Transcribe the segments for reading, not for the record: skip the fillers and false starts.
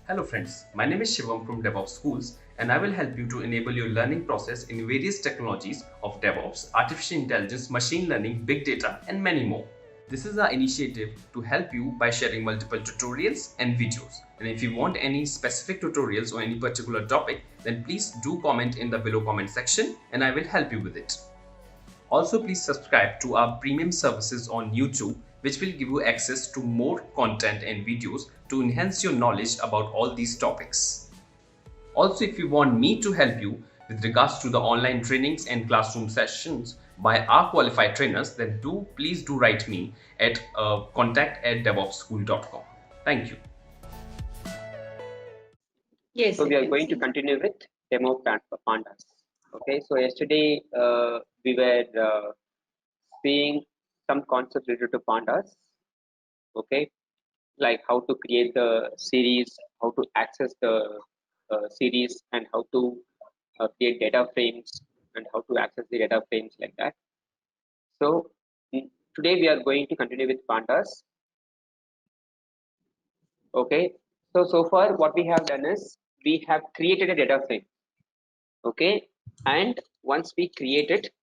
Hello friends, my name is Shivam from DevOps Schools and I will help you to enable your learning process in various technologies of DevOps, artificial intelligence, machine learning, big data and many more. This is our initiative to help you by sharing multiple tutorials and videos. And if you want any specific tutorials or any particular topic, then please do comment in the below comment section and I will help you with it. Also, please subscribe to our premium services on YouTube, which will give you access to more content and videos to enhance your knowledge about all these topics. Also, if you want me to help you with regards to the online trainings and classroom sessions by our qualified trainers, then please do write me at contact@devopsschool.com. Thank you. Yes, So I we are can going see. to continue with demo pandas. Okay, so yesterday we were seeing some concepts related to pandas. Okay, like how to create the series, how to access the series, and how to create data frames and how to access the data frames like that. So today we are going to continue with pandas. Okay, so far what we have done is we have created a data frame. Okay, and once we create it,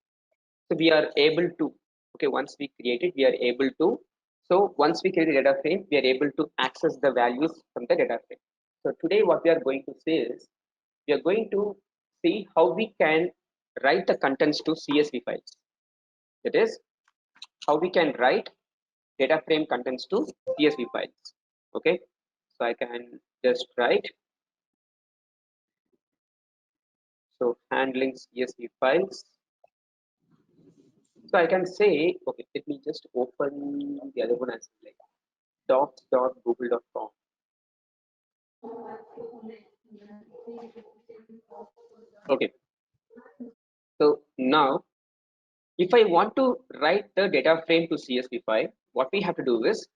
so we are able to, okay, once we create it we are able to, so once we create the data frame we are able to access the values from the data frame. So today what we are going to say is we are going to see how we can write the contents to CSV files. That is how we can write data frame contents to CSV files. Okay, so I can just write, so handling CSV files. So I can say, okay, let me just open the other one as like docs.google.com. Okay, so now if I want to write the data frame to CSV file, what we have to do is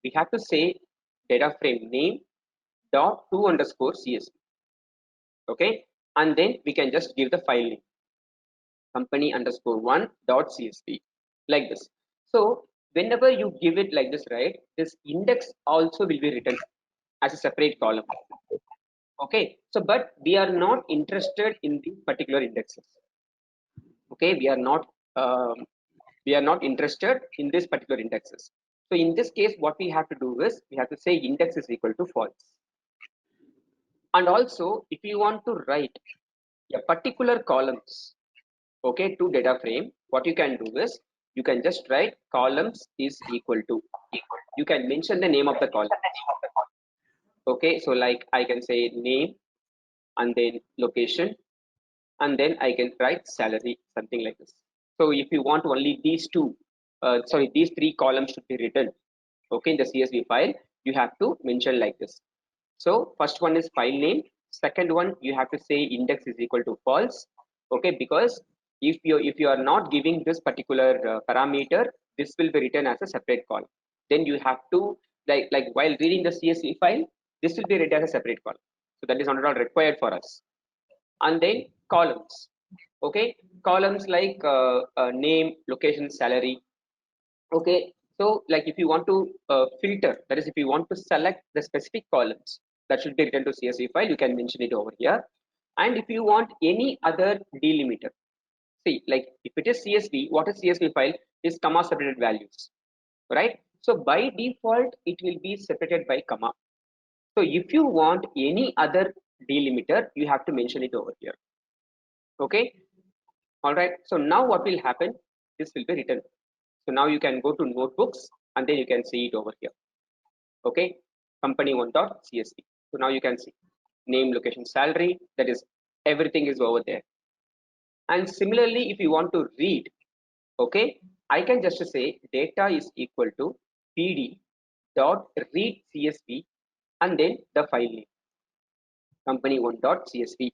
we have to say data frame name dot to underscore CSV. Okay, and then we can just give the file name company underscore one dot CSV like this. So whenever you give it like this, right, this index also will be written as a separate column. Okay, so but we are not interested in the particular indexes. Okay, we are not interested in this particular indexes. So in this case what we have to do is we have to say index is equal to false. And also if you want to write a particular columns, okay, to data frame, what you can do is you can just write columns is equal to, you can mention the name of the column. Okay, so like I can say name and then location, and then I can write salary, something like this. So if you want only these two, these three columns should be written, okay, in the CSV file, you have to mention like this. So first one is file name. Second one, you have to say index is equal to false, okay, because if you are not giving this particular parameter, this will be written as a separate column. Then you have to like while reading the CSV file, this will be written as a separate column. So that is not at all required for us. And then columns, okay, columns like name, location, salary. Okay, so like if you want to filter, that is if you want to select the specific columns that should be written to CSV file, you can mention it over here. And if you want any other delimiter, see, like if it is CSV, what is CSV file is comma separated values, right? So by default it will be separated by comma. So if you want any other delimiter, you have to mention it over here. Okay, all right, so now what will happen, this will be written. So now you can go to notebooks and then you can see it over here. Okay, company one dot CSV. So now you can see name, location, salary, that is everything is over there. And similarly if you want to read, okay, I can just say data is equal to pd dot read CSV and then the file name company one dot CSV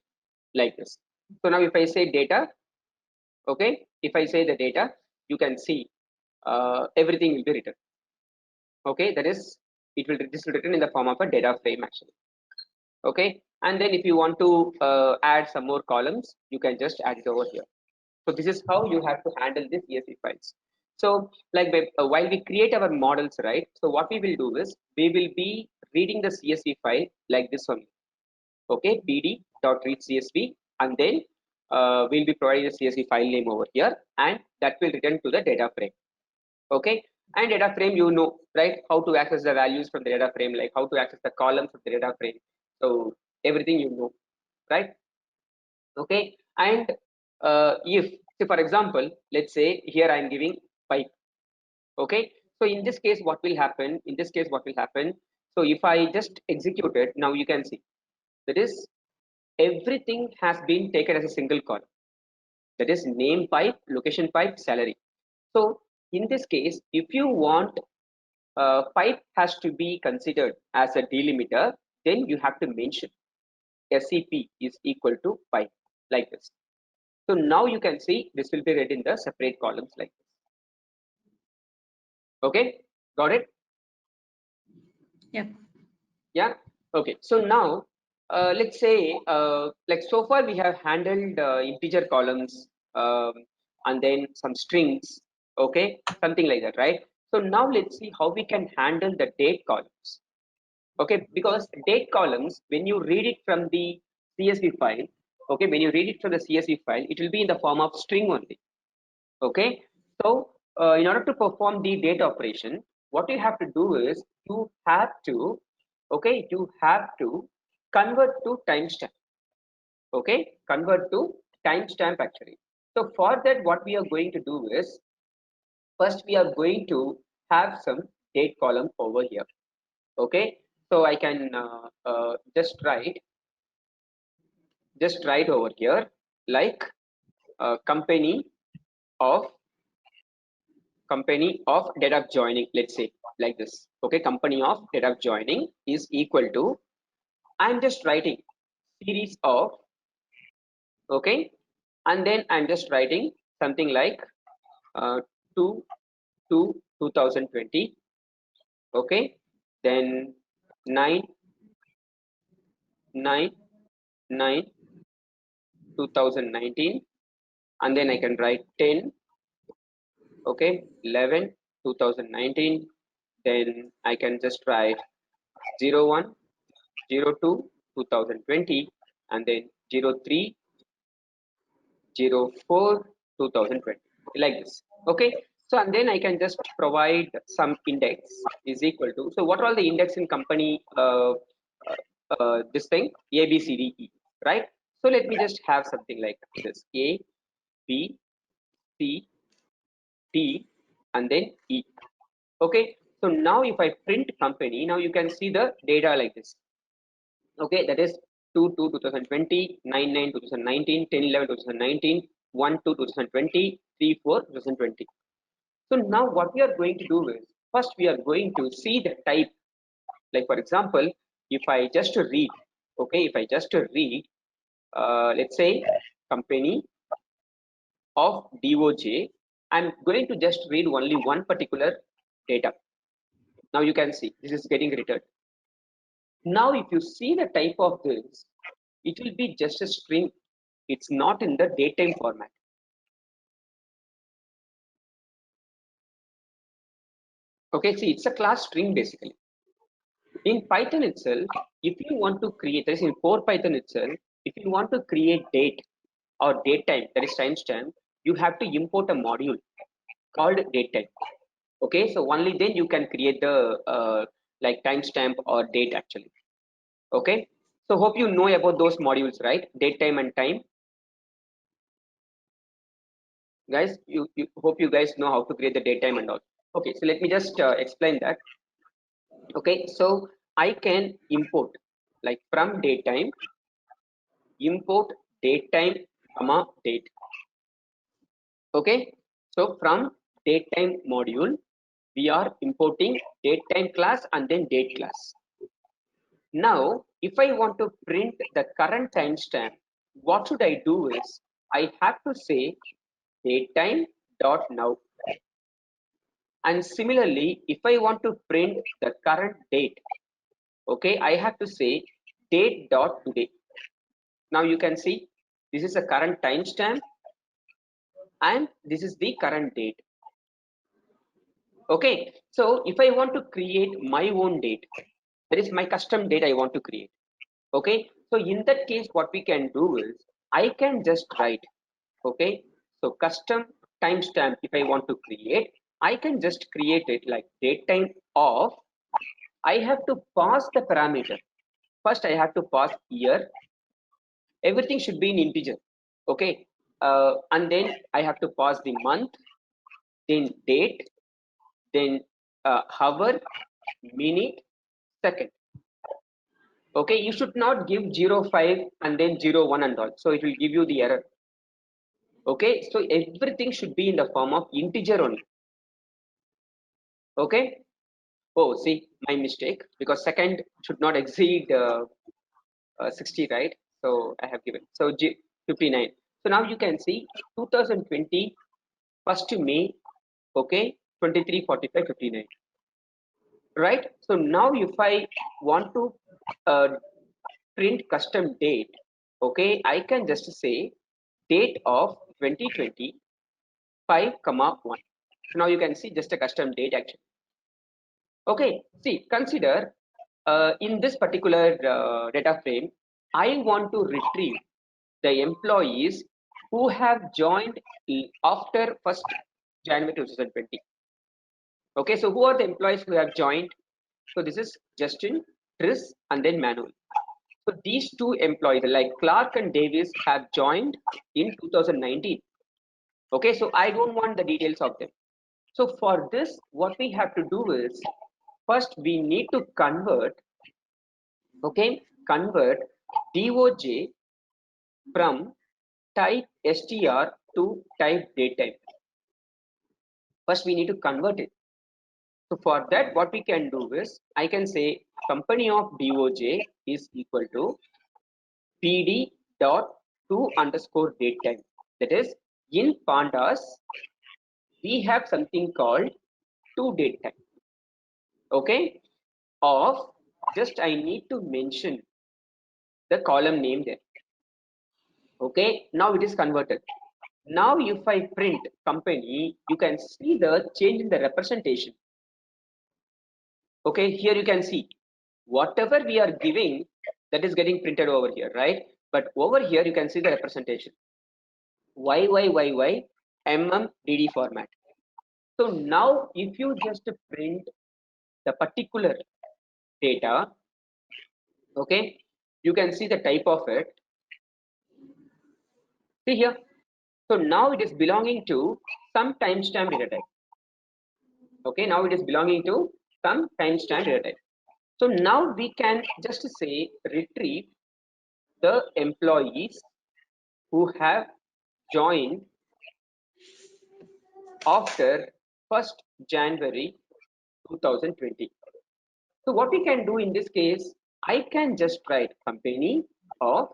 like this. So now if I say data, okay, if I say the data, you can see everything will be written. Okay, that is this will written in the form of a data frame actually. Okay, and then if you want to add some more columns, you can just add it over here. So this is how you have to handle this CSV files. So like while we create our models, right? So what we will do is we will be reading the CSV file like this one. Okay, bd.read CSV, and then we'll be providing the CSV file name over here, and that will return to the data frame. Okay, and data frame, you know, right, how to access the values from the data frame, like how to access the columns of the data frame. So everything you know, right? Okay, and if, say for example, let's say here I am giving pipe. Okay, so in this case what will happen, so if I just execute it, now you can see that is everything has been taken as a single column, that is name pipe, location pipe, salary. So in this case, if you want pipe has to be considered as a delimiter, then you have to mention SCP is equal to pipe like this. So now you can see this will be read in the separate columns like this. Okay, got it? Yep. Yeah. Okay, so now let's say like so far we have handled integer columns, and then some strings, okay, something like that, right? So now let's see how we can handle the date columns. Okay, because date columns, when you read it from the CSV file, okay, when you read it from the CSV file, it will be in the form of string only. Okay, so in order to perform the date operation, what you have to do is you have to, okay, you have to convert to timestamp. Okay, convert to timestamp actually. So for that, what we are going to do is first we are going to have some date column over here. Okay, so I can just write over here like company of date of joining, let's say like this. Okay, company of date of joining is equal to, I'm just writing series of, okay, and then I'm just writing something like 2 to 2020, okay, then 9 9 9 2019, and then I can write 10, okay, 11 2019, then I can just write 01 02 2020, and then 03 04 2020, like this. Okay, so and then I can just provide some index is equal to, so what are all the index in company this thing A B C D E, right? So let me just have something like this: A B C D and then E. Okay, so now if I print company, now you can see the data like this. Okay, that is 2 2 2020, 9 9 2019, 10 11 2019, 1 2 2020, 3 4 2020. So now what we are going to do is first we are going to see the type. Like for example, if I just read, okay, if I just read, let's say company of DOJ, I'm going to just read only one particular data. Now you can see this is getting returned. Now if you see the type of this, it will be just a string. It's not in the datetime format. Okay, see, it's a class string basically. In Python itself, if you want to create, that is in core Python itself, if you want to create date or datetime, that is timestamp, you have to import a module called datetime. Okay, so only then you can create the like timestamp or date actually. Okay, so hope you know about those modules, right? Datetime and time. Guys, you hope you guys know how to create the datetime and all. Okay, so let me just explain that. Okay, so I can import like from datetime, import datetime comma date. Okay, so from datetime module we are importing datetime class and then date class. Now if I want to print the current timestamp, what should I do is I have to say datetime dot now, and similarly if I want to print the current date, okay, I have to say date dot today. Now you can see this is a current timestamp and this is the current date. Okay, so if I want to create my own date, that is my custom date I want to create. Okay, so in that case, what we can do is I can just write, okay, so custom timestamp. If I want to create, I can just create it like date time of. I have to pass the parameter. First, I have to pass year. Everything should be in integer. Okay, and then I have to pass the month, then date, then hour, minute, second. Okay, you should not give 05 and then 01 and all, so it will give you the error. Okay, so everything should be in the form of integer only. Okay, oh, see, my mistake, because second should not exceed 60, right? So I have given, so 59. So now you can see 2020 1st May, okay, 23:45 59, right? So now if I want to uh, print custom date, okay, I can just say date of 2020 5:1. So now you can see just a custom date actually. Okay, see, consider in this particular data frame, I want to retrieve the employees who have joined after 1st January 2020. Okay, so who are the employees who have joined? So this is Justin, Tris, and then Manuel. So these two employees, like Clark and Davis, have joined in 2019. Okay, so I don't want the details of them. So for this, what we have to do is, first we need to convert, okay, convert DOJ from type str to type datetime. First we need to convert it. So for that, what we can do is, I can say company of DOJ is equal to pd dot to underscore datetime. That is, in pandas, we have something called to datetime. Okay, of, just I need to mention the column name there. Okay, now it is converted. Now if I print company, you can see the change in the representation. Okay, here you can see whatever we are giving, that is getting printed over here, right? But over here you can see the representation YYYY MMDD format. So now if you just print the particular data, okay, you can see the type of it. See here. So now it is belonging to some timestamp data type. Okay, now it is belonging to some timestamp data type. So now we can just say retrieve the employees who have joined after 1st January 2020. So what we can do in this case, I can just write company of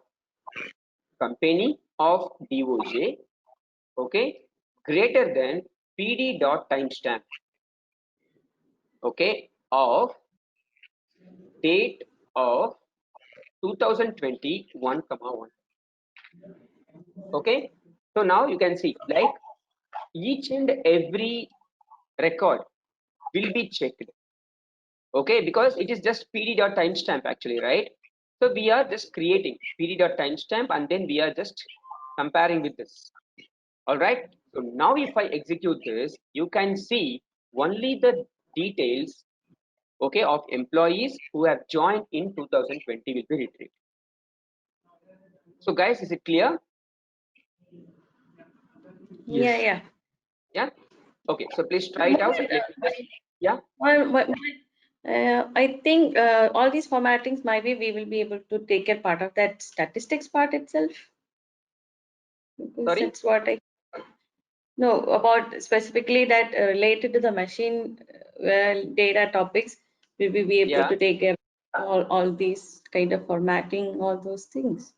DOJ, okay, greater than pd dot timestamp, okay, of date of 2020 1,1. Okay, so now you can see like each and every record will be checked. Okay, because it is just pd dot timestamp actually, right? So we are just creating pd dot timestamp and then we are just comparing with this. All right, so now if I execute this, you can see only the details, okay, of employees who have joined in 2020 will be retrieved. So guys, is it clear? Yeah. Yeah, okay, so please try it out. Yeah, I think all these formattings, maybe we will be able to take a part of that statistics part itself. Because sorry, that's what I know about, specifically that related to the machine data topics. We will be able yeah, to take care of all these kind of formatting, all those things.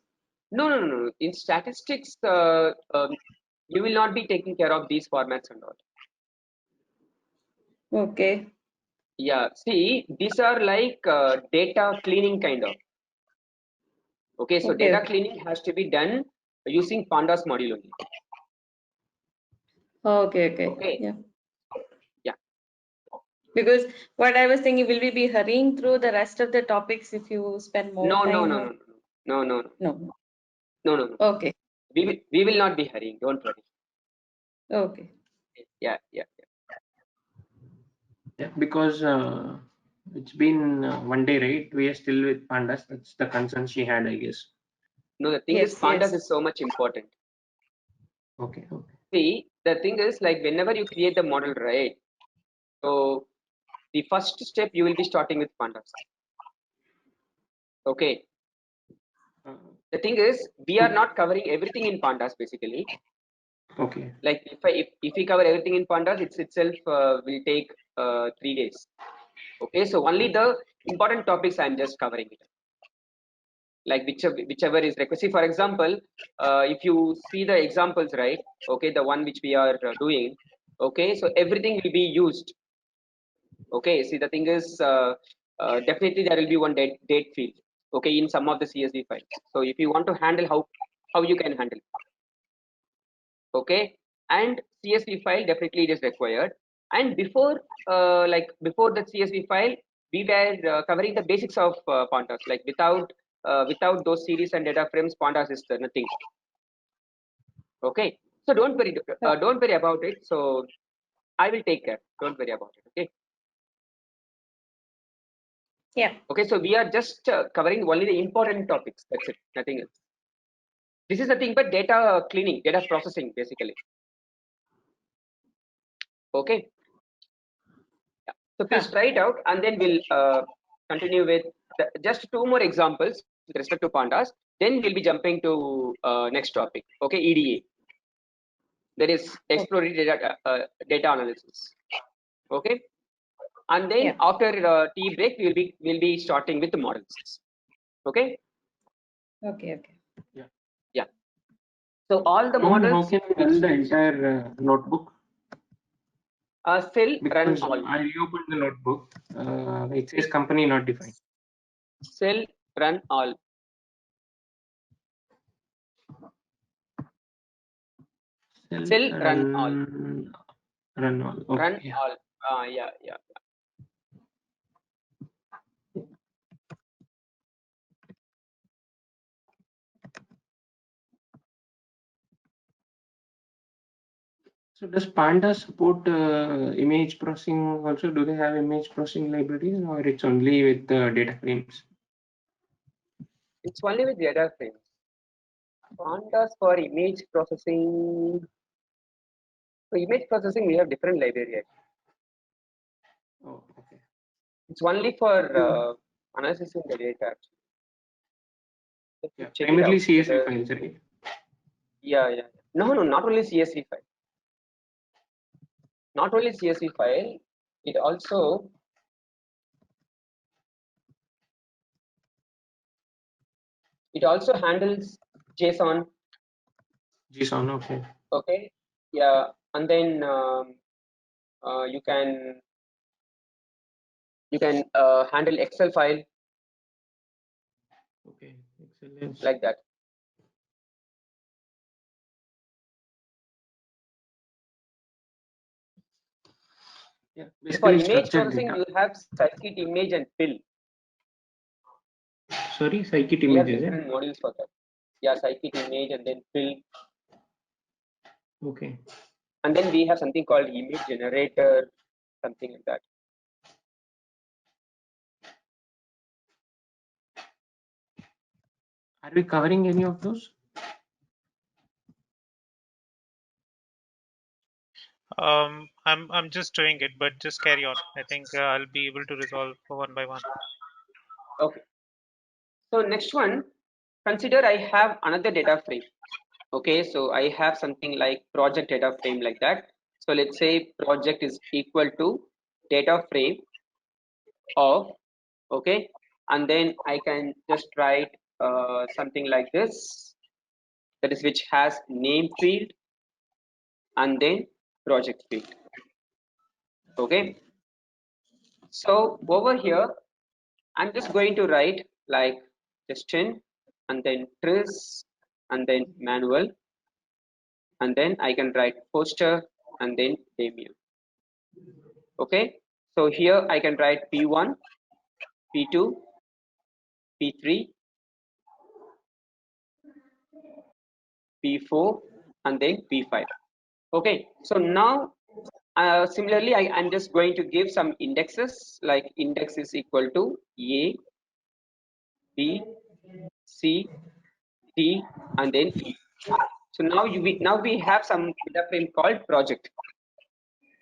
no. In statistics, you will not be taking care of these formats and all. Okay. Yeah, see, these are like data cleaning kind of. Okay, so data cleaning has to be done using pandas module only. Okay. Okay, Yeah. yeah. Because what I was thinking, will we be hurrying through the rest of the topics if you spend more No, no, time? no, no, no, no, no, No. no, no, no. Okay. We will not be hurrying. Don't worry. Okay. Yeah, yeah. Yeah, because it's been 1 day, right? We are still with pandas. That's the concern she had, I guess. No, the thing is, Yes, pandas yes. is so much important. Okay, okay. See, the thing is, like, whenever you create the model, right? So the first step you will be starting with pandas. Okay. Uh, The thing is, we are not covering everything in pandas basically. okay. Like if we cover everything in pandas, it's itself will take 3 days. Okay, so only the important topics I'm just covering it. Like whichever is requisite. For example, if you see the examples, right? Okay, the one which we are doing. Okay, so everything will be used. Okay, see the thing is definitely there will be one date field. Okay, in some of the CSV files. So if you want to handle how you can handle. Okay, and CSV file definitely it is required. And before before the CSV file, we were covering the basics of pandas. Like without those series and data frames, pandas is nothing. Okay, so don't worry about it. So I will take care. Don't worry about it. Okay. Yeah. Okay, so we are just covering only the important topics. That's it. Nothing else. This is nothing but data cleaning, data processing, basically. Okay. Yeah. So please try it out, and then we'll continue with just two more examples with respect to pandas. Then we'll be jumping to next topic. Okay, EDA. That is exploratory data analysis. Okay, and then Yeah. after tea break, we'll be starting with the models. Okay. Okay. Okay. Yeah. So all the Mohan, how models can we run the entire notebook? cell run Because all. I reopened the notebook. It says company not defined. Cell run all. Cell run all. Run all. Okay, Run yeah. all. Yeah, yeah. So does Panda support image processing also? Do they have image processing libraries, or it's only with data frames? It's only with data frames. Pandas for image processing. For image processing, we have different library. Oh, okay. It's only for analyzing the data. Let me Yeah, check it primarily out. CSV files, right? Yeah, yeah. No, no, not only CSV file. Not only CSV file. It also handles JSON. JSON, okay. Okay. Yeah, and then you can handle Excel file. Okay, excellent. Like that. Yeah, For basically image structured processing, data. you have scikit image and fill. Sorry, scikit We have images. different modules for that. Yeah, scikit image and then fill. Okay. And then we have something called image generator, something like that. Are we covering any of those? I'm just doing it, but just carry on. I think I'll be able to resolve one by one. Okay. So next one, consider I have another data frame. Okay, so I have something like project data frame like that. So let's say project is equal to data frame of, okay, and then I can just write something like this, that is which has name field and then project field. Okay, so over here I'm just going to write like Justin and then Tris and then manual, and then I can write poster and then Damien. Okay, So here I can write P1, P2, P3, P4, and then P5. Okay, so now similarly, I'm just going to give some indexes, like index is equal to A, B, C, D, and then E. So now we have some data frame called project.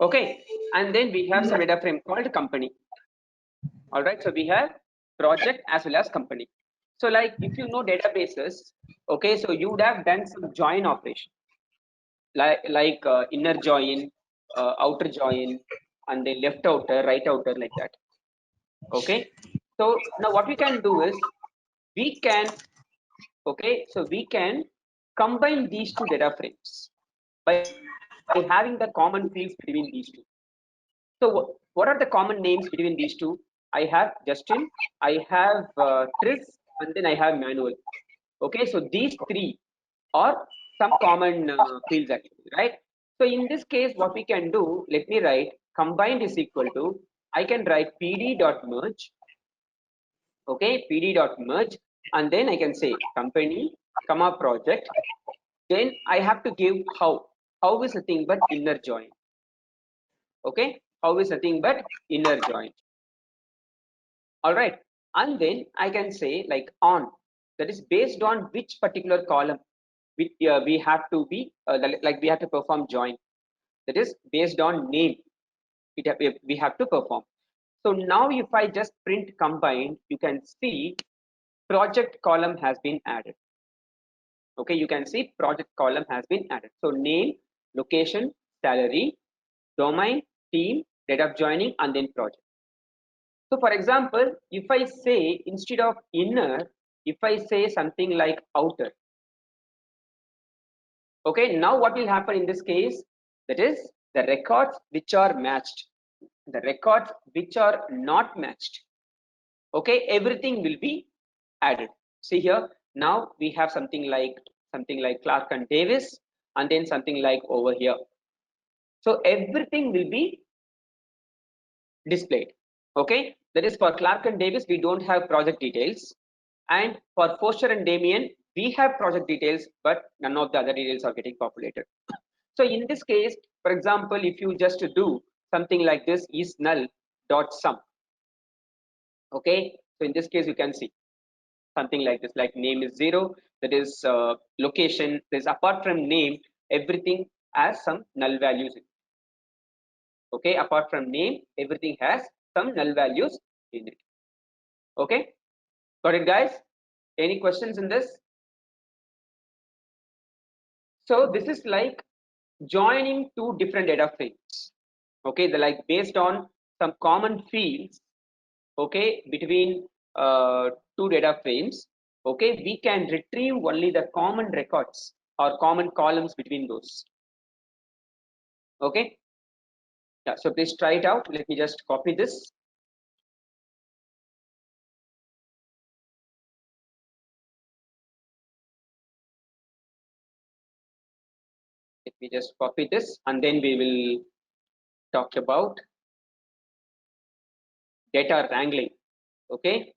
Okay, and then we have some data frame called company. All right, so we have project as well as company. So like if you know databases, okay, so you would have done some join operation, like inner join, outer join, and then left outer, right outer, like that. Okay, so now what we can do is we can, okay, so we can combine these two data frames by having the common fields between these two. So what are the common names between these two? I have Justin, I have Tris, and then I have Manuel. Okay, so these three are some common fields actually, right? So in this case, what we can do, let me write combined is equal to, I can write pd.merge, okay, pd.merge, and then I can say company, comma project. Then I have to give how is nothing but inner join. Okay, how is nothing but inner join. All right, and then I can say like on, that is based on which particular column we have to be like we have to perform join. That is based on name we have to perform. So now if I just print combined, you can see project column has been added. Okay, you can see project column has been added. So name, location, salary, domain, team, date of joining, and then project. So for example, if I say instead of inner, if I say something like outer, okay, now what will happen in this case? That is the records which are matched, the records which are not matched, okay, everything will be added. See here, now we have something like Clark and Davis, and then something like over here. So everything will be displayed. Okay, that is for Clark and Davis, we don't have project details, and for Foster and Damien, we have project details, but none of the other details are getting populated. So in this case, for example, if you just do something like this is null dot sum. Okay, so in this case you can see something like this, like name is 0, that is location, there's apart from name, everything has some null values. Okay, apart from name, everything has some null values in it. Okay, got it guys? Any questions in this? So this is like joining two different data frames. Okay, they're like based on some common fields, okay, between two data frames. Okay, we can retrieve only the common records or common columns between those. Okay, yeah, so please try it out. Let me just copy this. Let me just copy this, and then we will talk about data wrangling. Okay,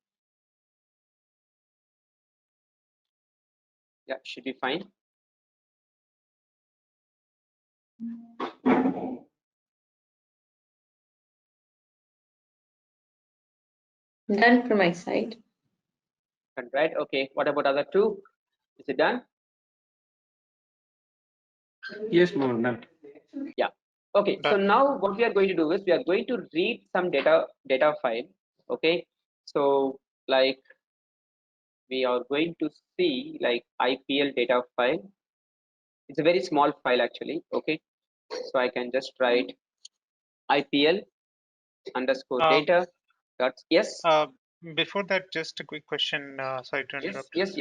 yeah, should be fine. Done from my side. Right, okay, what about other two? Is it done? Yes, ma'am, done. Yeah, okay, so now what we are going to do is we are going to read some data file. Okay, so like we are going to see like IPL data file. It's a very small file actually. Okay, so I can just write IPL underscore data. That's yes. Before that, just a quick question. Sorry to interrupt. Yes.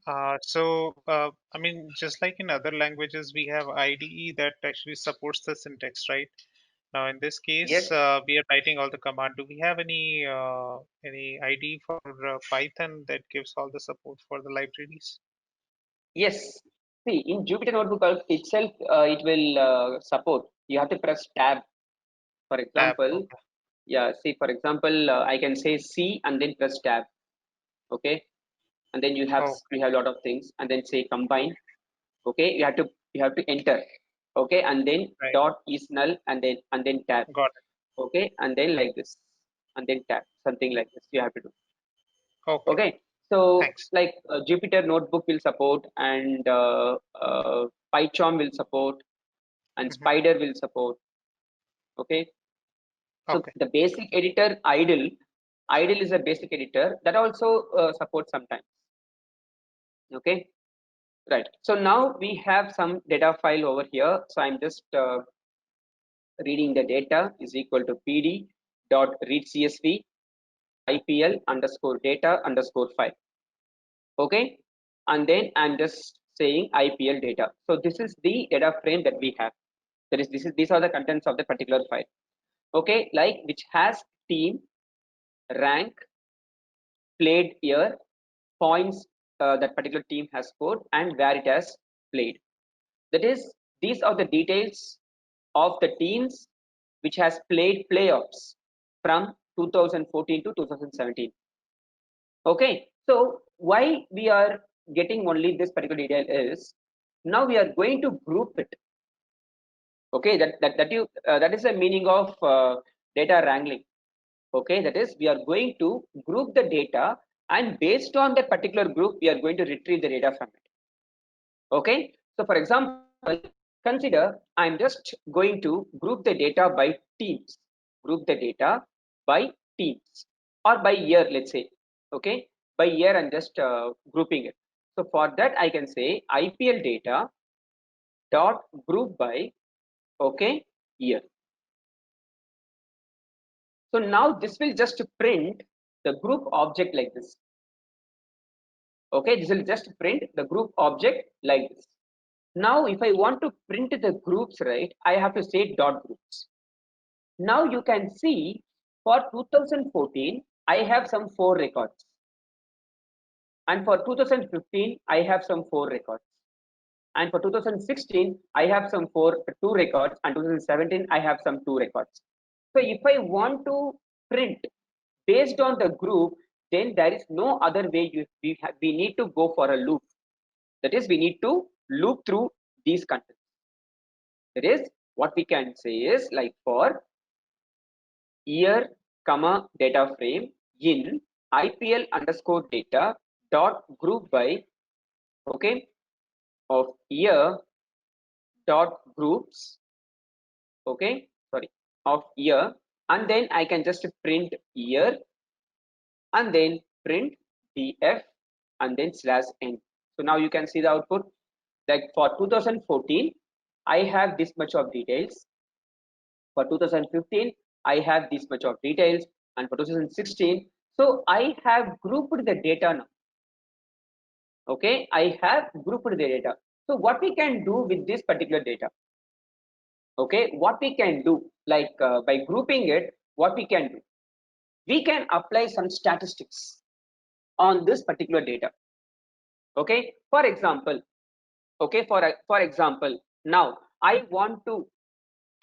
I mean, just like in other languages, we have IDE that actually supports the syntax, right? Now, in this case, Yes. we are writing all the command. Do we have any IDE for Python that gives all the support for the libraries? Yes. See, in Jupyter Notebook itself, it will support. You have to press tab. For Tab. example, Okay. yeah, see, for example, I can say C and then press tab. Okay, and then you have Oh, a lot of things, and then say combine. Okay, you have to enter. Okay, and then right. dot is null, and then tab. Got it. Okay, and then like this, and then tab, something like this you have to do. Okay. Okay, so Thanks. like Jupyter Notebook will support, and PyCharm will support, and Mhm. Spider will support. Okay, so Okay. the basic editor idle is a basic editor that also supports sometimes. Okay, right. So now we have some data file over here. So I'm just reading the data is equal to pd dot read csv IPL underscore data underscore file. Okay, and then I'm just saying IPL data. So this is the data frame that we have. That is, these are the contents of the particular file. Okay, like which has team, rank, played year, points that particular team has scored, and where it has played. That is, these are the details of the teams which has played playoffs from 2014 to 2017. Okay, so why we are getting only this particular detail is now we are going to group it. Okay, that is the meaning of data wrangling. Okay, that is we are going to group the data, and based on that particular group we are going to retrieve the data from it. Okay, so for example, consider I'm just going to group the data by teams, group the data by teams or by year, let's say. Okay, by year I'm just grouping it. So for that I can say IPL data dot group by, okay, year. So now this will just print the group object like this. Okay, this will just print the group object like this. Now if I want to print the groups, right, I have to say dot groups. Now you can see for 2014 I have some 4 records, and for 2015 I have some 4 records, and for 2016 I have some 2 records, and 2017 I have some 2 records. So if I want to print based on the group, then there is no other way. We need to go for a loop. That is, we need to loop through these contents. That is, what we can say is like for year comma data frame in IPL underscore data dot group by, okay, of year dot groups, okay, sorry, of year, and then I can just print year and then print df and then slash n. So now you can see the output. Like for 2014 I have this much of details, for 2015 I have this much of details, and for 2016, so I have grouped the data now. Okay, I have grouped the data. So what we can do with this particular data, okay, what we can do, like by grouping it, what we can do, we can apply some statistics on this particular data. Okay, for example, okay, for example, now I want to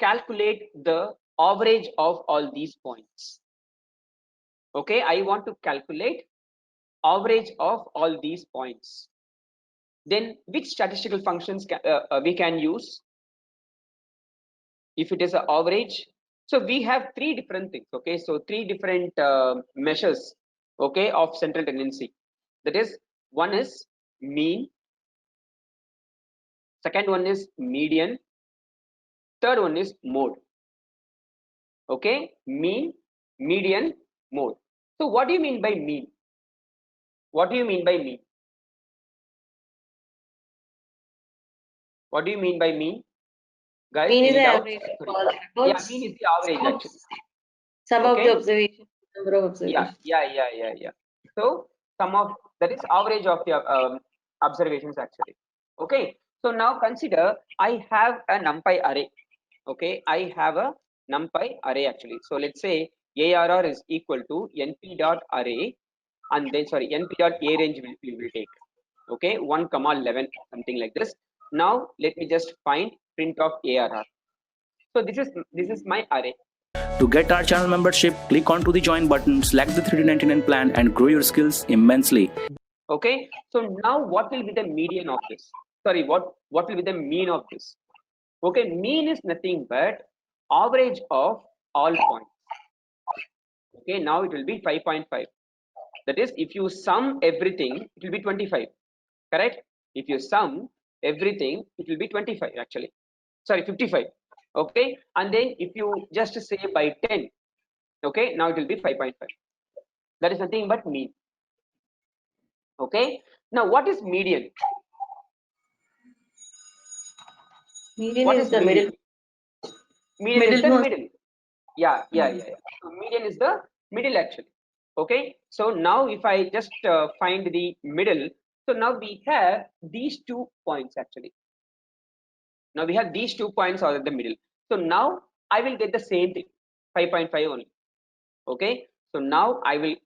calculate the average of all these points. Okay, I want to calculate average of all these points. Then which statistical functions we can use if it is an average? So we have 3 different things. Okay, so 3 different measures, okay, of central tendency. That is, one is mean, second one is median, third one is mode. Okay, mean, median, mode. So what do you mean by mean? What do you mean by mean? What do you mean by mean? Guys, Mean is any the doubts? average of Sorry. all Yeah, records. mean is the average actually. Some of the Okay. observations, number of observations. Yeah. So some of that is average of your observations actually. Okay. So now consider I have a NumPy array. Okay, I have a NumPy array actually. So let's say ARR is equal to np dot array, and then sorry, np dot a range we will take. Okay, 1 comma 11, something like this. Now let me just find print of ARR. So this is my array. To get our channel membership, click onto the join button, select the 3D99 plan and grow your skills immensely. Okay, so now what will be the median of this? Sorry, what will be the mean of this? Okay, mean is nothing but average of all points. Okay, now it will be 5.5. That is, if you sum everything, it will be 25. Correct? If you sum everything, it will be 25 actually. Sorry, 55. Okay, and then if you just say by 10, okay, now it will be 5.5. That is nothing but mean. Okay, now what is median? Median What is is the median? Median is the middlemost. middle. Yeah. So median is the middle actually. Okay, so now if I just find the middle, so now we have these 2 points actually. Now we have these 2 points are at the middle. So now I will get the same thing, 5.5 only. Okay, so now I will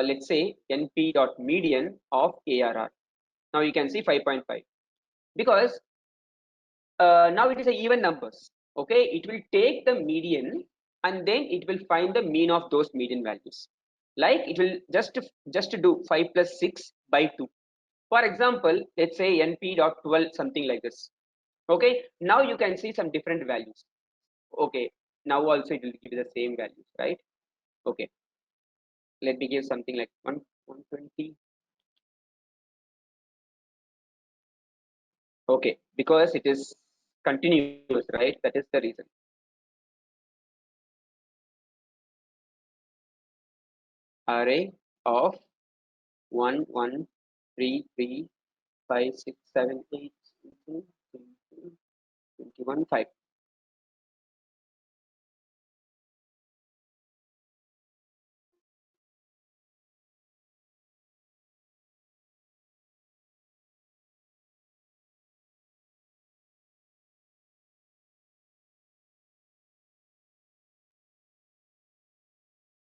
let's say np dot median of ARR. Now you can see 5.5 because now it is a even numbers. Okay, it will take the median and then it will find the mean of those median values. Like it will just do 5 plus 6 by 2. For example, let's say np dot 12 something like this. Okay, now you can see some different values. Okay, now also it will give you the same values, right? Okay, let me give something like 120. Okay, because it is continuous, right? That is the reason. Array of 1 1 3 3 5 6 7 8 21 5.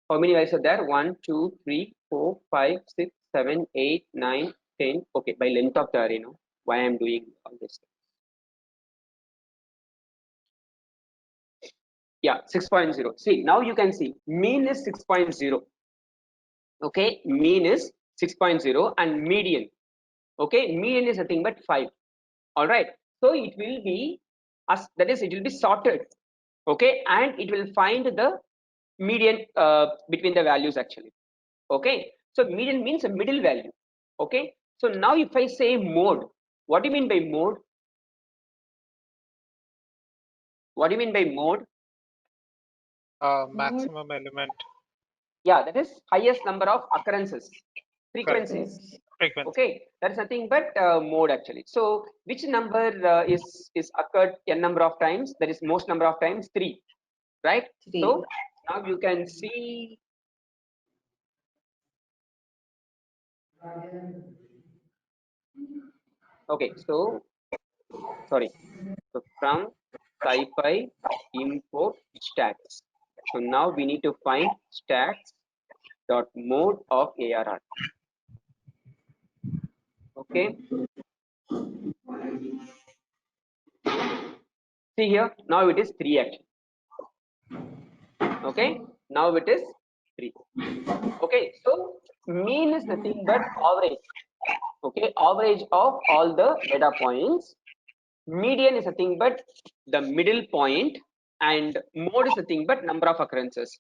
How many values are there? 1 2 3 4 5 6 7 8 9 10. Okay, by length of the array. Now why I am doing all this? Yeah, 6.0. See, now you can see mean is 6.0. Okay, mean is 6.0 and median. Okay, median is nothing but 5. All right, so it will be as that is it will be sorted. Okay, and it will find the median between the values actually. Okay, so median means a middle value. Okay, so now if I say mode, what do you mean by mode? What do you mean by mode? Maximum element Yeah, that is highest number of occurrences, frequencies. frequency. Okay, that's nothing but mode actually. So which number is occurred n number of times? That is most number of times 3, right? 3. So now you can see. Okay, so sorry. So from SciPy import stats. So now we need to find stats dot mode of ARR. Okay. See here, now it is 3 actually. Okay, now it is 3. Okay, so mean is nothing but average. Okay, average of all the data points. Median is nothing but the middle point, and mode is nothing but number of occurrences.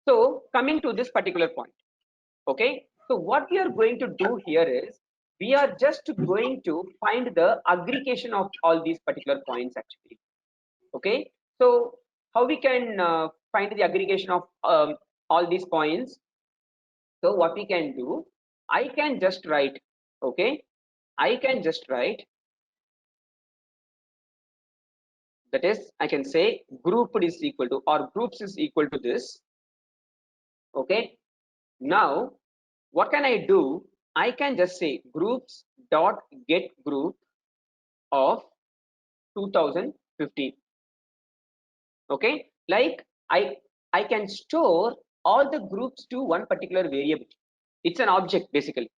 So coming to this particular point, okay, so what we are going to do here is we are just going to find the aggregation of all these particular points actually. Okay, so how we can find the aggregation of all these points? So what we can do, I can just write, okay, I can just write, that is I can say grouped is equal to, or groups is equal to this. Okay, now what can I do? I can just say groups dot get group of 2015. Okay, like I can store all the groups to one particular variable. It's an object basically.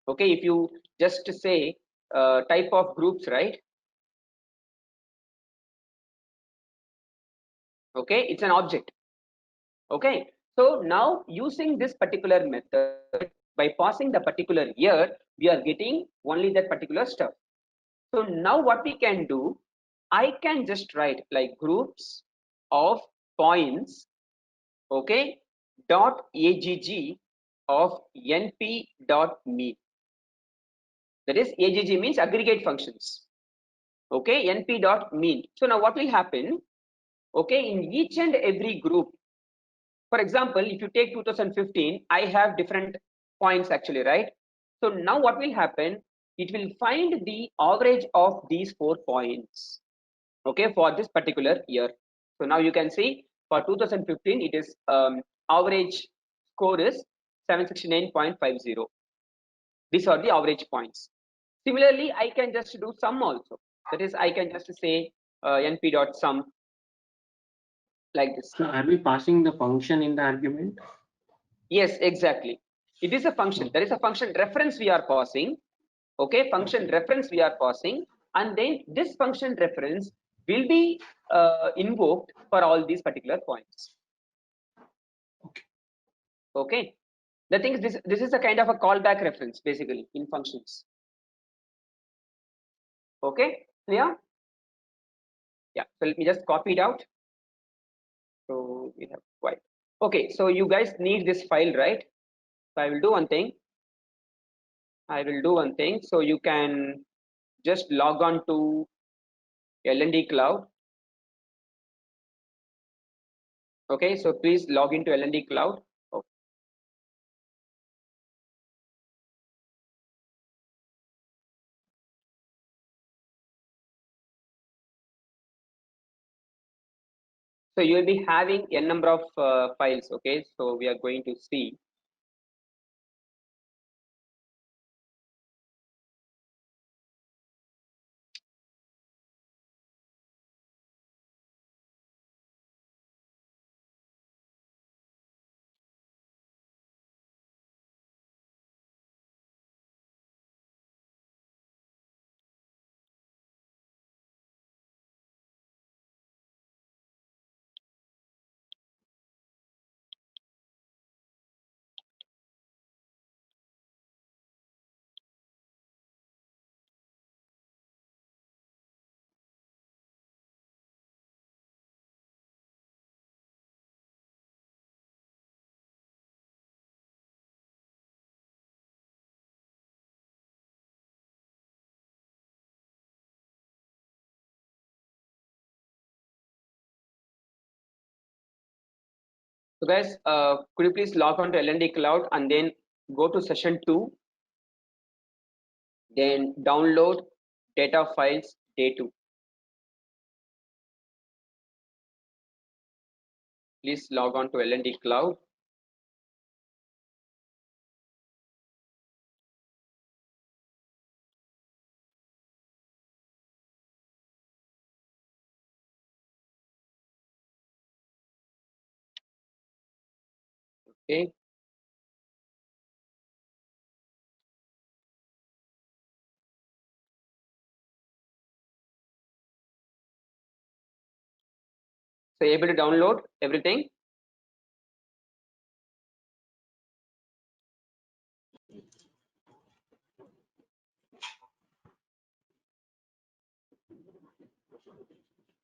Okay, if you just say type of groups, right? Okay, it's an object. Okay, so now using this particular method, by passing the particular year, we are getting only that particular stuff. So now what we can do, I can just write like groups of points, okay, dot agg of np dot mean. That is, agg means aggregate functions. Okay, np dot mean. So now what will happen? Okay, in each and every group, for example, if you take 2015, I have different points actually, right? So now what will happen? It will find the average of these 4 points, okay, for this particular year. So now you can see for 2015, it is average score is 769.50. These are the average points. Similarly, I can just do sum also. That is, I can just say np.sum like this. So are we passing the function in the argument? Yes, exactly. It is a function. There is a function reference we are passing. Okay, function reference we are passing, and then this function reference will be invoked for all these particular points. Okay, the thing is this is a kind of a callback reference basically in functions. Okay, yeah, yeah. So let me just copy it out. So we have quite okay. So you guys need this file, right? So I will do one thing. So you can just log on to L&D Cloud. Okay, so please log into L&D Cloud. Okay. So you will be having a number of files. Okay, so we are going to see. So guys, could you please log on to L&D Cloud and then go to session 2, then download data files day 2. Please log on to L&D Cloud. Okay. So able to download everything.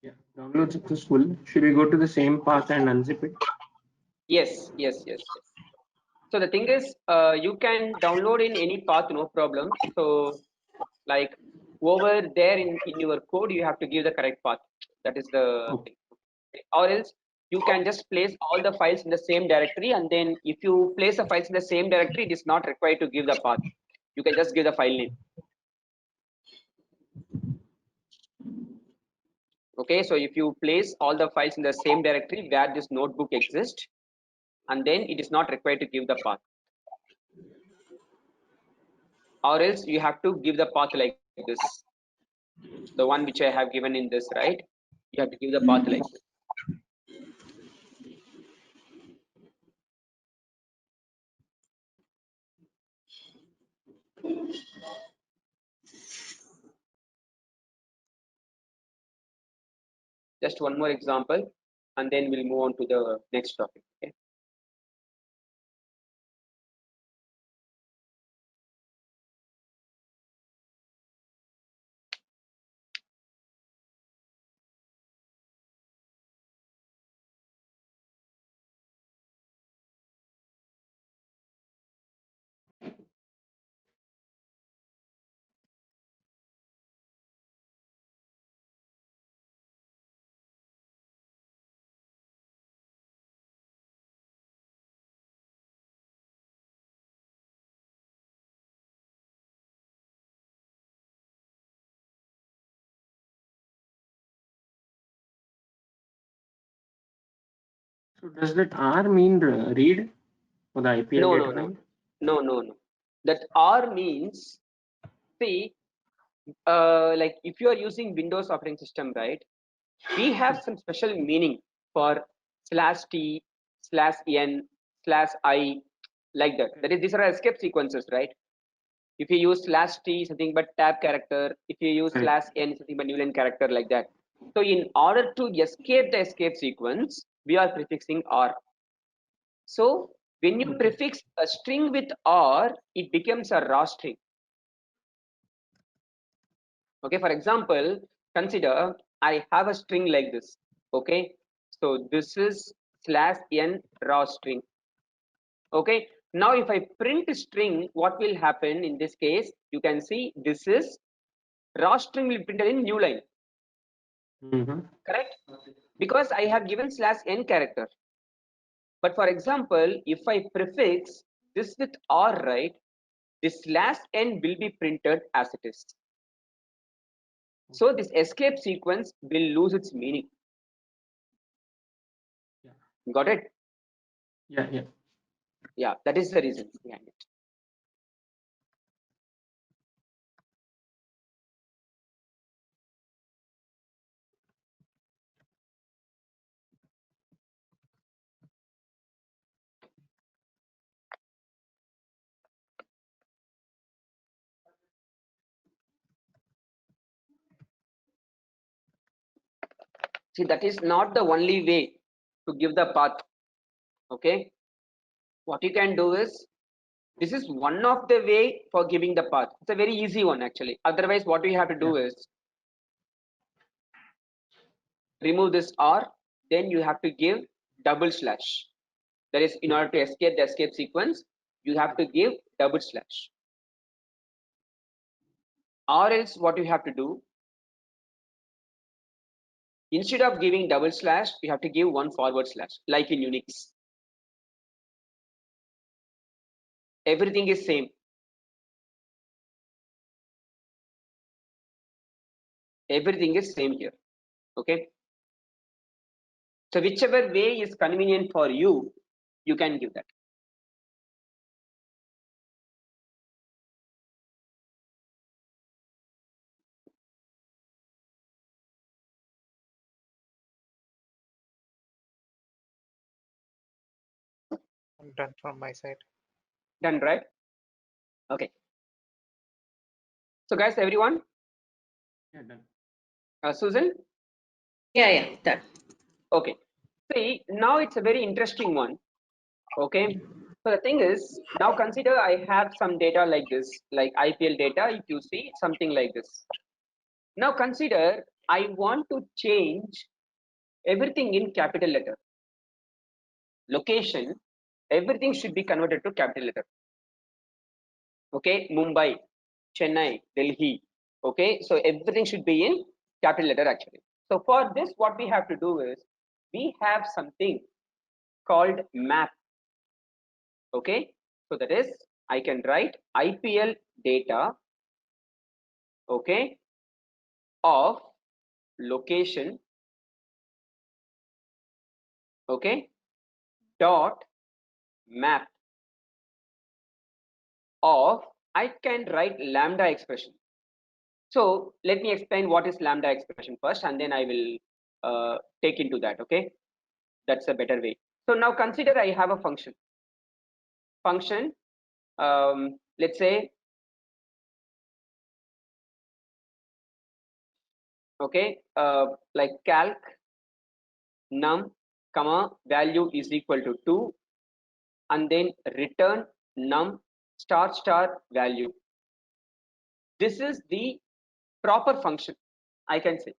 Yeah, download successful. Should we go to the same path and unzip it? Yes. So the thing is, you can download in any path, no problem. So like over there in your code, you have to give the correct path. That is the Okay. thing. Or else you can just place all the files in the same directory, and then if you place the files in the same directory, it is not required to give the path. You can just give the file name. Okay, so if you place all the files in the same directory where this notebook exists, and then it is not required to give the path. Or else you have to give the path like this, the one which I have given in this, right? You have to give the path like this. Just one more example. and then we'll move on to the next topic. Okay. So does that R mean read for the IPL No, data no, no, frame? no. That R means, see, like if you are using Windows operating system, right? We have some special meaning for /t, /n, /i, like that. That is, these are escape sequences, right? If you use /t, something but tab character. If you use Correct. /n, something but newline character, like that. So in order to escape the escape sequence, we are prefixing R. So when you prefix a string with R, it becomes a raw string. Okay, for example, consider I have a string like this. Okay, so this is /n raw string. Okay, now if I print string, what will happen in this case? You can see this is raw string will be printed in new line. Correct? Because I have given /n character. But for example, if I prefix this with R, right, this /n will be printed as it is. So this escape sequence will lose its meaning. Yeah. Got it? Yeah. Yeah, that is the reason behind it. See, that is not the only way to give the path. Okay, what you can do is, this is one of the way for giving the path. It's a very easy one actually. Otherwise, what we have to do is remove this R, then you have to give double slash. That is, in order to escape the escape sequence, you have to give double slash. Or else what you have to do, instead of giving double slash, you have to give one forward slash, like in Unix. Everything is same. Everything is same here. Okay. So whichever way is convenient for you, you can give that. I'm done from my side. Done, right? Okay. So guys, everyone, Yeah, done. Susan? Yeah, done. Okay. See, now it's a very interesting one. Okay. So the thing is, now consider I have some data like this, like IPL data. If you see something like this. Now consider I want to change everything in capital letter. Location, everything should be converted to capital letter. Okay, Mumbai, Chennai, Delhi. Okay, so everything should be in capital letter actually. So for this, what we have to do is, we have something called map. Okay, so that is, I can write IPL data, okay, of location, okay, dot map of, I can write lambda expression. So let me explain what is lambda expression first, and then I will take into that. Okay, that's a better way. So now consider I have a function. Let's say, okay, like calc num comma value is equal to 2, and then return num star star value. This is the proper function, I can say.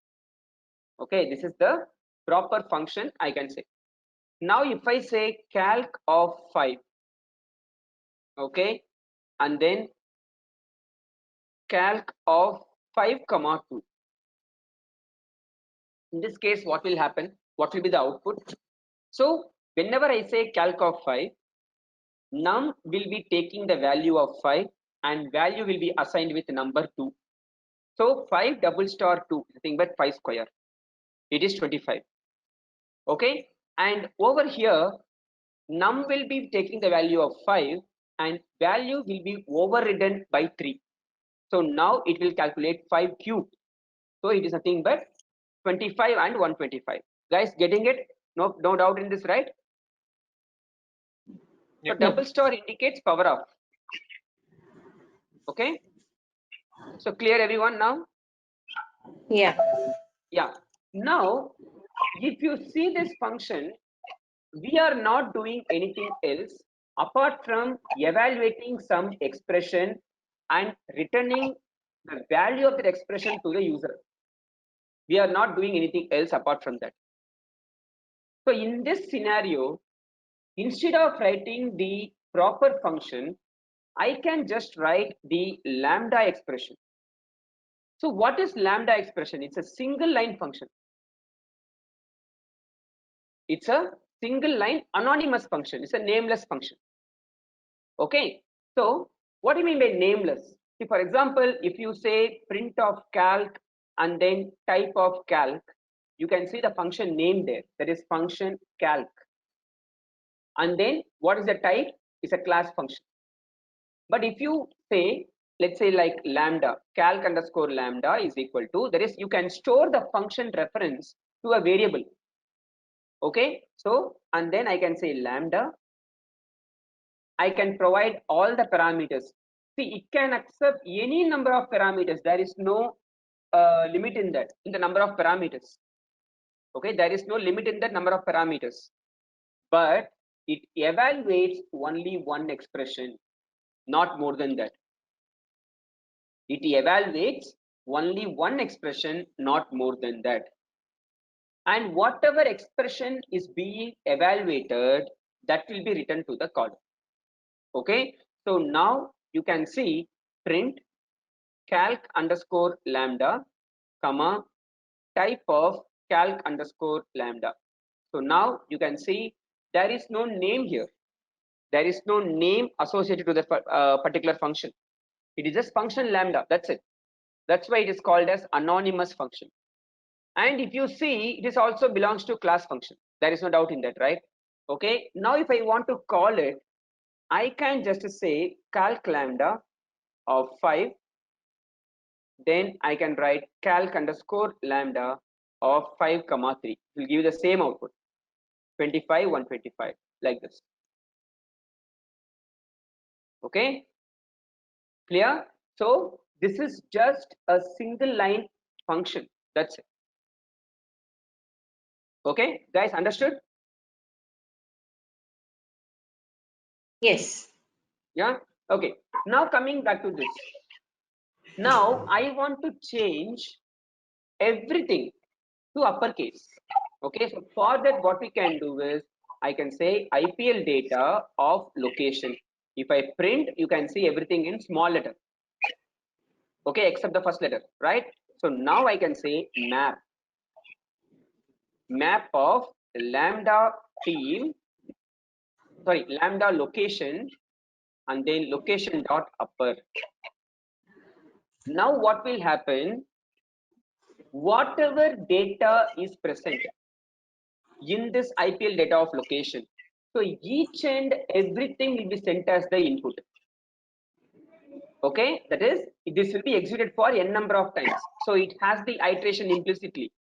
Okay, this is the proper function, I can say. Now if I say calc of 5, okay, and then calc of 5 comma 2, in this case what will happen, what will be the output? So whenever I say calc of 5, num will be taking the value of 5 and value will be assigned with number 2. So 5 double star 2, nothing but 5 square, it is 25. Okay, and over here num will be taking the value of 5 and value will be overridden by 3. So now it will calculate 5 cubed. So it is nothing but 25 and 125. Guys, getting it? No doubt in this, right? So Yep. double star indicates power of. Okay. So clear everyone now? Yeah. Yeah. Now, if you see this function, we are not doing anything else apart from evaluating some expression and returning the value of that expression to the user. We are not doing anything else apart from that. So in this scenario, instead of writing the proper function, I can just write the lambda expression. So what is lambda expression? It's a single line function. It's a single line anonymous function. It's a nameless function. Okay. So what do you mean by nameless? See, for example, if you say print of calc and then type of calc, you can see the function name there. That is function calc. And then what is the type? It's a class function. But if you say, let's say like lambda, calc underscore lambda is equal to, that is, you can store the function reference to a variable. Okay, so, and then I can say lambda. I can provide all the parameters. See, it can accept any number of parameters. There is no limit in that, in the number of parameters. Okay, there is no limit in that number of parameters. But it evaluates only one expression, not more than that. It evaluates only one expression, not more than that. And whatever expression is being evaluated, that will be written to the column. Okay, so now you can see print calc underscore lambda, comma, type of calc underscore lambda. So now you can see there is no name here. There is no name associated to the particular function. It is just function lambda, that's it. That's why it is called as anonymous function. And if you see, it is also belongs to class function. There is no doubt in that, right? Okay, now if I want to call it, I can just say calc lambda of 5, then I can write calc underscore lambda of 5 comma 3. It will give you the same output, 25 125, like this. Okay, clear? So this is just a single line function, that's it. Okay, guys, understood? Yes. Yeah. Okay, now coming back to this. Now I want to change everything to uppercase. Okay, so for that what we can do is, I can say IPL data of location. If I print, you can see everything in small letter. Okay, except the first letter, right? So now I can say map of lambda team, sorry, lambda location, and then location dot upper. Now what will happen? Whatever data is present in this IPL data of location, so each and everything will be sent as the input. Okay, that is, this will be executed for n number of times, so it has the iteration implicitly.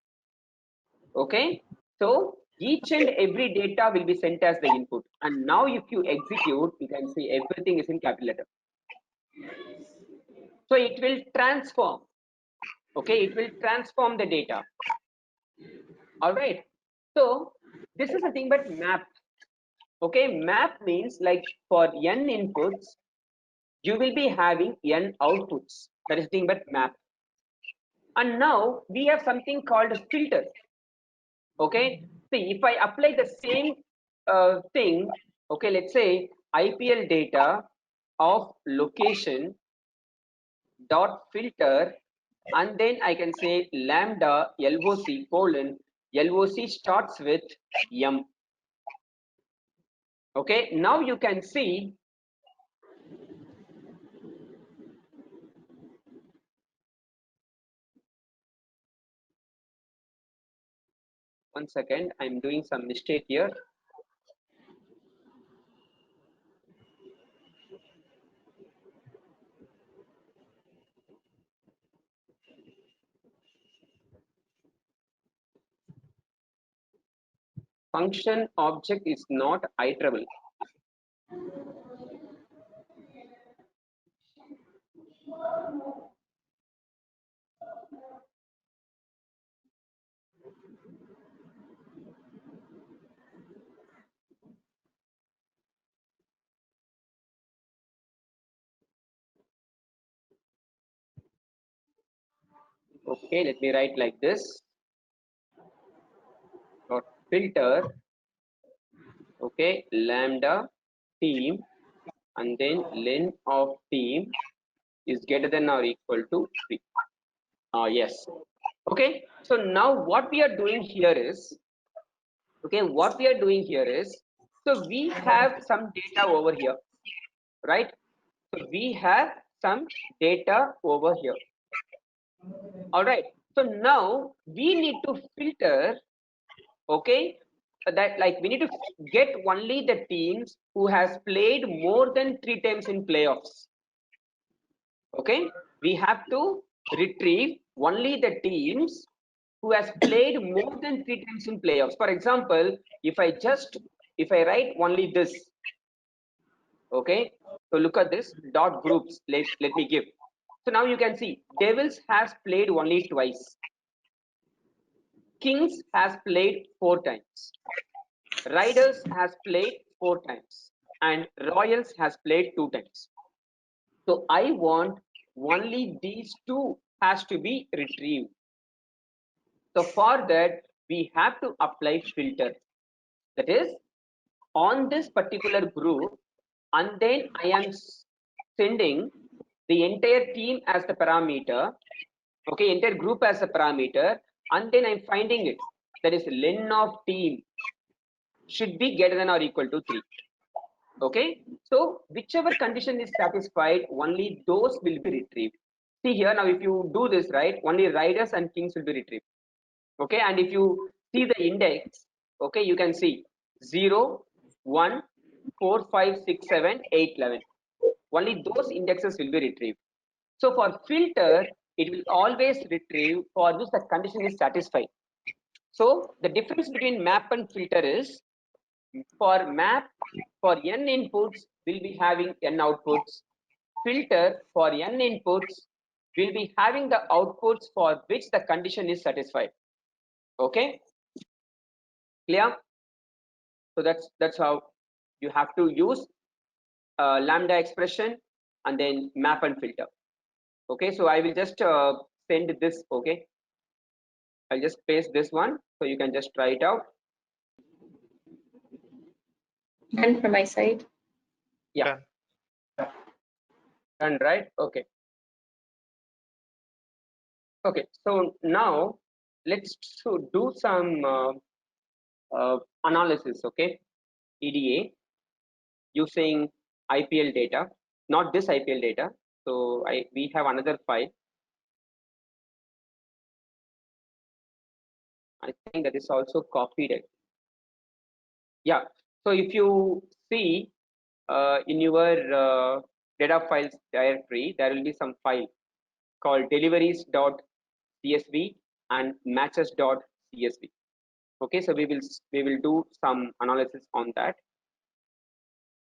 Okay, so each and every data will be sent as the input, and now if you execute, you can see everything is in capital letter. So it will transform. Okay, it will transform the data. All right, so this is nothing but map. Okay, map means like for n inputs, you will be having n outputs. That is nothing but map. And now we have something called a filter. Okay, see, if I apply the same thing, okay, let's say IPL data of location dot filter, and then I can say lambda LOC colon, LOC starts with M. Okay, now you can see one second, I'm doing some mistake here. Function object is not iterable. Okay, let me write like this. Dot filter, okay, lambda team, and then len of team is greater than or equal to 3. Yes. Okay, so now what we are doing here is, okay, what we are doing here is, so we have some data over here, right? So we have some data over here. All right, so now we need to filter, okay, that like we need to get only the teams who has played more than 3 times in playoffs. Okay, we have to retrieve only the teams who has played more than 3 times in playoffs. For example, if I write only this, okay, so look at this dot groups, let me give. So now you can see Devils has played only twice, Kings has played 4 times, Riders has played 4 times, and Royals has played 2 times. So I want only these 2 has to be retrieved. So for that, we have to apply filter. That is, on this particular group, and then I am sending the entire team as the parameter, okay, entire group as a parameter, and then I'm finding it. That is len of team should be greater than or equal to 3. Okay, so whichever condition is satisfied, only those will be retrieved. See here, now if you do this, right, only Riders and Kings will be retrieved. Okay, and if you see the index, okay, you can see 0, 1, 4, 5, 6, 7, 8, 11. Only those indexes will be retrieved. So for filter, it will always retrieve for which the condition is satisfied. So the difference between map and filter is, for map, for n inputs, will be having n outputs. Filter, for n inputs, will be having the outputs for which the condition is satisfied. Okay, clear? So that's how you have to use lambda expression and then map and filter. Okay, so I will just send this. Okay, I'll just paste this one so you can just try it out. Done from my side. Yeah, done, right? Okay. Okay, so now let's do some analysis. Okay, EDA using IPL data, not this IPL data. So we have another file. I think that is also copied. Yeah, so if you see in your data files directory, there will be some file called deliveries.csv and matches.csv. Okay, so we will do some analysis on that.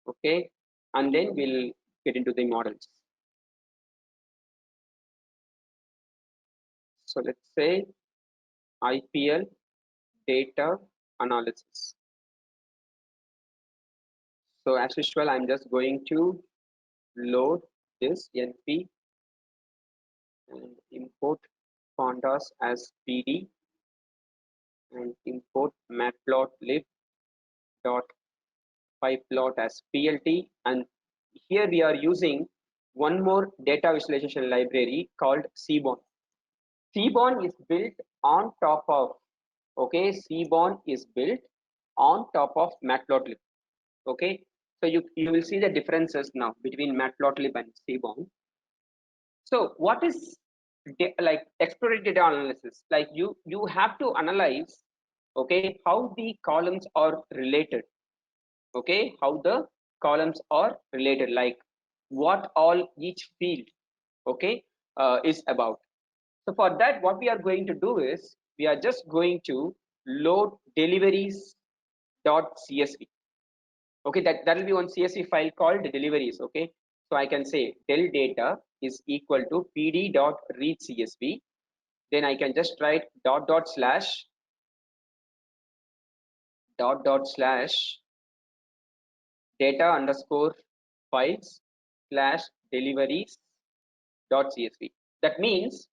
Okay, and then we'll get into the models. So let's say IPL data analysis. So as usual, I'm just going to load this np and import pandas as pd and import matplotlib dot pyplot as plt, and here we are using one more data visualization library called Seaborn. Seaborn is built on top of, okay, Seaborn is built on top of Matplotlib. Okay, so you will see the differences now between Matplotlib and Seaborn. So what is like exploratory data analysis? Like you have to analyze, okay, how the columns are related. Okay, how the columns are related, like what all each field, okay, is about. So for that, what we are going to do is we are just going to load deliveries.csv. Okay, that will be one CSV file called deliveries. Okay, so I can say del data is equal to pd.read CSV. Then I can just write dot dot slash data underscore files slash deliveries dot csv. That means,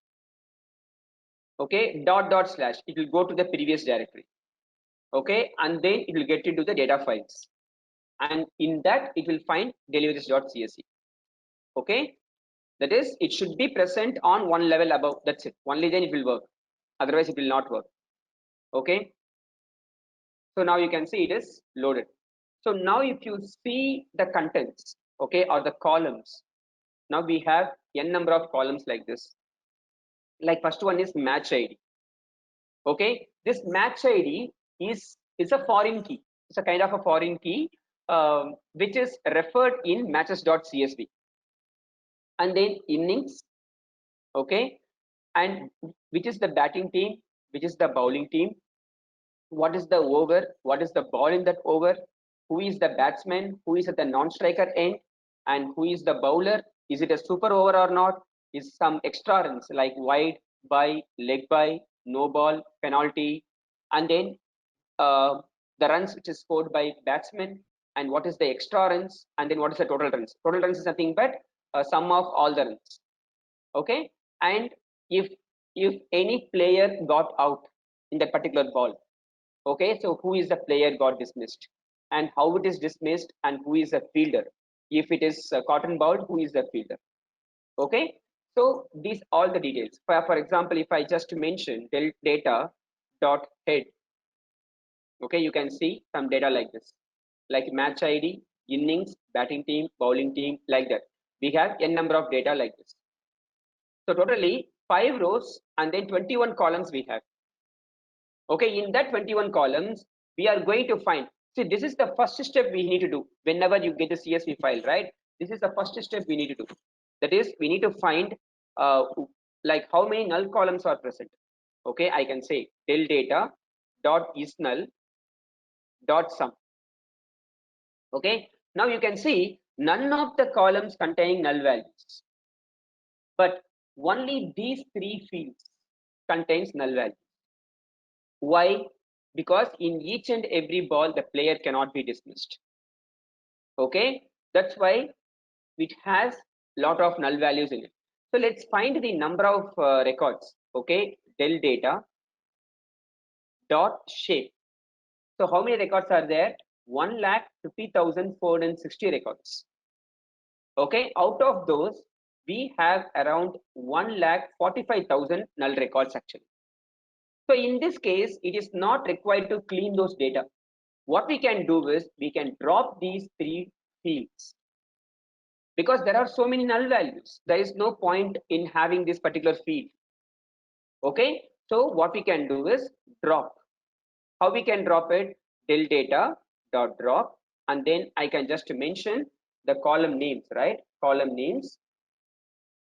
okay, dot dot slash, it will go to the previous directory, okay, and then it will get into the data files, and in that it will find deliveries dot csv. Okay, that is, it should be present on one level above. That's it. Only then it will work, otherwise it will not work. Okay, so now you can see it is loaded. So now if you see the contents, okay, or the columns, now we have n number of columns like this. Like first one is match id. Okay, this match id is a foreign key. It's a kind of a foreign key, which is referred in matches.csv. And then innings, okay, and which is the batting team, which is the bowling team, what is the over, what is the ball in that over, who is the batsman, who is at the non-striker end, and who is the bowler, is it a super over or not, is some extra runs like wide, by, leg by, no ball, penalty, and then the runs which is scored by batsmen, and what is the extra runs, and then what is the total runs. Total runs is nothing but sum of all the runs. Okay, and if any player got out in that particular ball, okay, so who is the player got dismissed and how it is dismissed, and who is the fielder. If it is cotton ball, who is the fielder. Okay, so these all the details. For example, if I just mention del data dot head, okay, you can see some data like this, like match id, innings, batting team, bowling team, like that. We have n number of data like this. So totally 5 rows and then 21 columns we have. Okay, in that 21 columns, we are going to find, see, this is the first step we need to do whenever you get a CSV file, right? This is the first step we need to do. That is, we need to find like how many null columns are present. Okay, I can say del data dot is null dot sum. Okay, now you can see none of the columns containing null values, but only these 3 fields contains null values. Why? Because in each and every ball the player cannot be dismissed. Okay, that's why it has lot of null values in it. So let's find the number of records. Okay, del data dot shape. So how many records are there? 1,50,460 records. Okay, out of those we have around 1,45,000 null records actually. So in this case, it is not required to clean those data. What we can do is we can drop these 3 fields, because there are so many null values. There is no point in having this particular field. Okay, so what we can do is drop. How we can drop it? Del data dot drop, and then I can just mention the column names, right? Column names.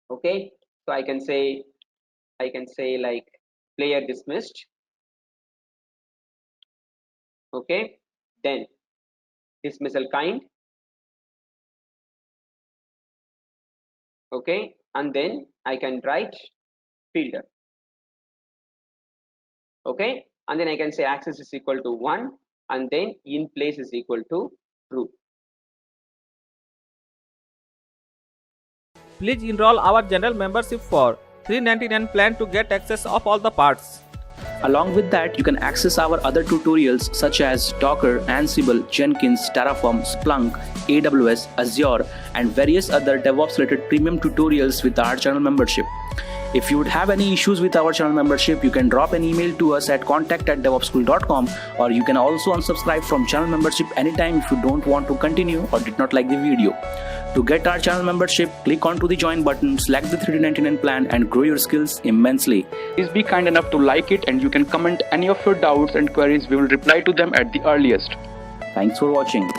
Okay, so I can say like player dismissed. Okay, then dismissal kind. Okay, and then I can write fielder. Okay, and then I can say access is equal to 1, and then in place is equal to true. Please enroll our general membership for $399 plan to get access of all the parts. Along with that, you can access our other tutorials such as Docker, Ansible, Jenkins, Terraform, Splunk, AWS, Azure, and various other DevOps related premium tutorials with our channel membership. If you would have any issues with our channel membership, you can drop an email to us at contact@devopsschool.com, or you can also unsubscribe from channel membership anytime if you don't want to continue or did not like the video. To get our channel membership, click onto the join button, select the $399 plan and grow your skills immensely. Please be kind enough to like it, and you can comment any of your doubts and queries. We will reply to them at the earliest. Thanks for watching.